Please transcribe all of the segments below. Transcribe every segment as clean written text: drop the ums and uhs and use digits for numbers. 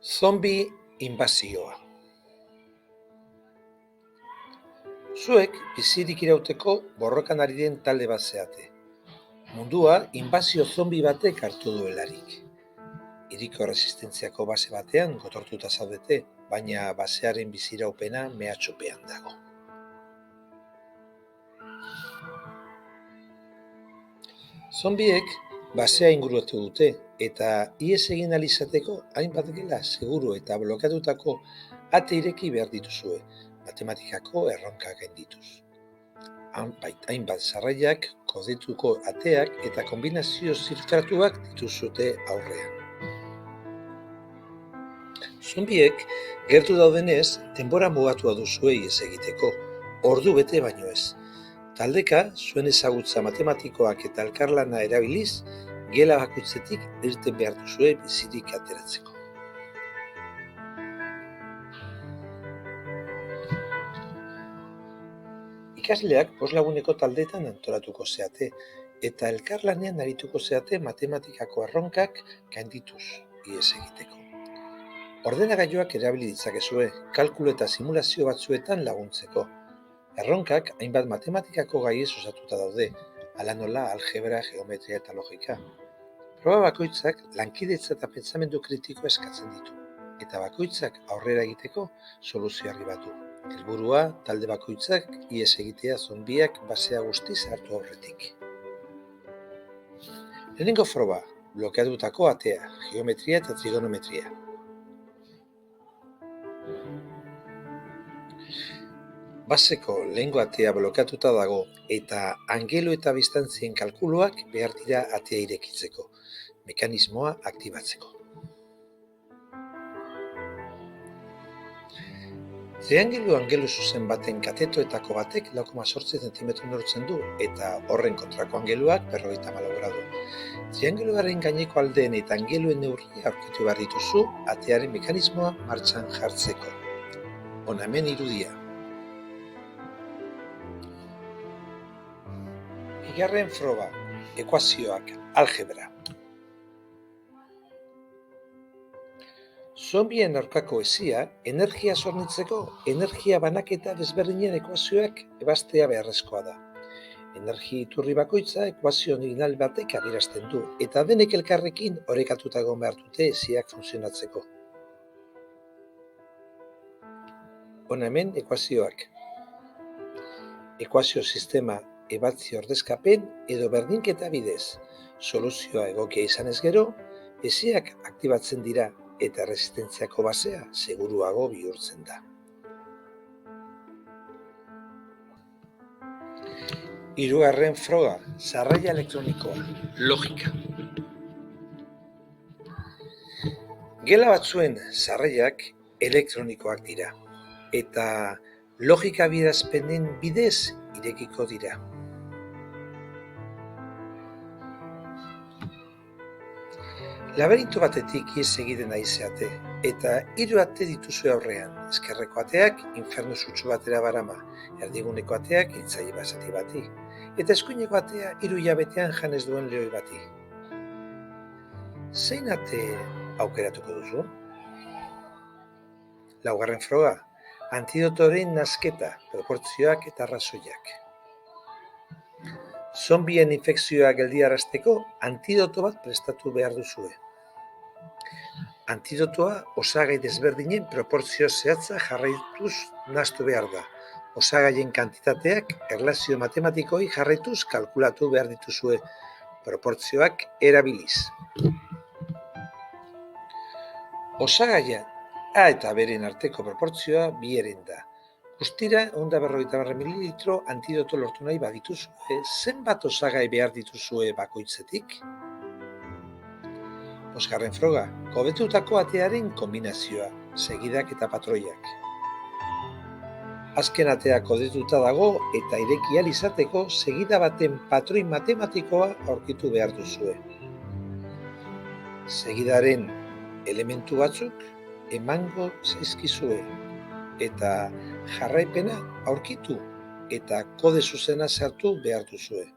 Zombi inbasioa. Zuek bizirik irauteko borrokan ari den talde bat zeate. Mundua inbasio zombi batek hartu duelarik. Hiriko resistentziako base batean gotortuta zaudete, baina basearen biziraupena mehatxupean dago. Zombiek basea inguratu dute eta ihes egin ahal izateko hainbat gela seguru eta blokatutako ate ireki behar dituzue, matematikako erronkak gaindituz. Hainbat sarraiak, kodetuko ateak eta kombinazio zifratuak dituzute aurrean. Zombiek gertu daudenez, denbora mugatua duzue ihes egiteko, ordu bete baino ez. Taldeka, zuen ezagutza matematikoak eta elkarlana erabiliz, gela bakoitzetik irten behar duzue bizirik ateratzeko. Ikasleak bostlaguneko taldeetan antolatuko zeate, eta elkarlanean arituko zeate matematikako erronkak gaindituz ihes egiteko. Ordenagailuak erabili ditzakezue, kalkulu eta simulazio batzuetan laguntzeko. Erronkak hainbat matematikako gaiez osatuta daude, hala nola algebra, geometria eta logika. Proba bakoitzak lankidetza eta pentsamendu kritikoa eskatzen ditu, eta bakoitzak aurrera egiteko soluzioa batu. Helburua, talde bakoitzak ihes egitea zombiak basea guztiz hartu aurretik. Lehenengo froga, blokeatutako atea, geometria eta trigonometria. Baseko lehengo atea blokeatuta dago eta angelu eta distantzien kalkuluak behar dira atea irekitzeko, mekanismoa aktibatzeko. Triangelu zuzen baten katetoetako batek 4,8 cm neurtzen du eta horren kontrako angeluak 54 gradu. Triangeluaren gaineko aldeen eta angeluen neurria aurkitu behar dituzu atearen mekanismoa martxan jartzeko. Hona hemen irudia. Bigarren froga, ekuazioak, algebra. Zombien aurkako hesia, energia zornitzeko, energia banaketa desberdinen ekuazioak ebastea beharrezkoa da. Energia iturri bakoitza ekuazio nominal batek adierazten du, eta denek elkarrekin orekatuta egon behar dute hesiak funtzionatzeko. Hona hemen ekuazioak. Ekuazio sistema ebatzi ordezkapen edo berdinketa bidez. Soluzioa egokia izanez gero, hesiak aktibatzen dira eta resistentziako basea seguruago bihurtzen da. Hirugarren froga, sarraila elektronikoa, logika. Gela batzuen sarraiak elektronikoak dira, eta logika adierazpenen bidez irekiko dira. Laberinto batetik ihes egiten ari zarete, eta 3 ate dituzue aurrean. Ezkerreko ateak infernu sutsu batera barama, erdiguneko ateak hiltzaile basati bati, eta eskuineko atea 3 hilabetean janez duen lehoi bati. Zein ate aukeratuko duzu? Laugarren froga, antidotoren nasketa, proportzioak eta arrazoiak. Zombien infekzioa geldiarazteko antidoto bat prestatu behar duzue. Antidotoa osagai desberdinen proportzio zehatza jarraituz nahastu behar da. Osagaien kantitateak erlazio matematikoei jarraituz kalkulatu behar dituzue, proportzioak erabiliz. Osagaia A eta Bren arteko proportzioa 2 da. Guztira, 150 ml antidoto lortu nahi badituzue, zenbat osagai behar dituzue bakoitzetik? Bosgarren froga, kodetutako atearen kombinazioa, segidak eta patroiak. Azken atea kodetuta dago eta ireki ahal izateko segida baten patroi matematikoa aurkitu behar duzue. Segidaren elementu batzuk emango zaizkizue eta jarraipena aurkitu eta kode zuzena sartu behar duzue.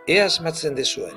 Ea asmatzen dezuen.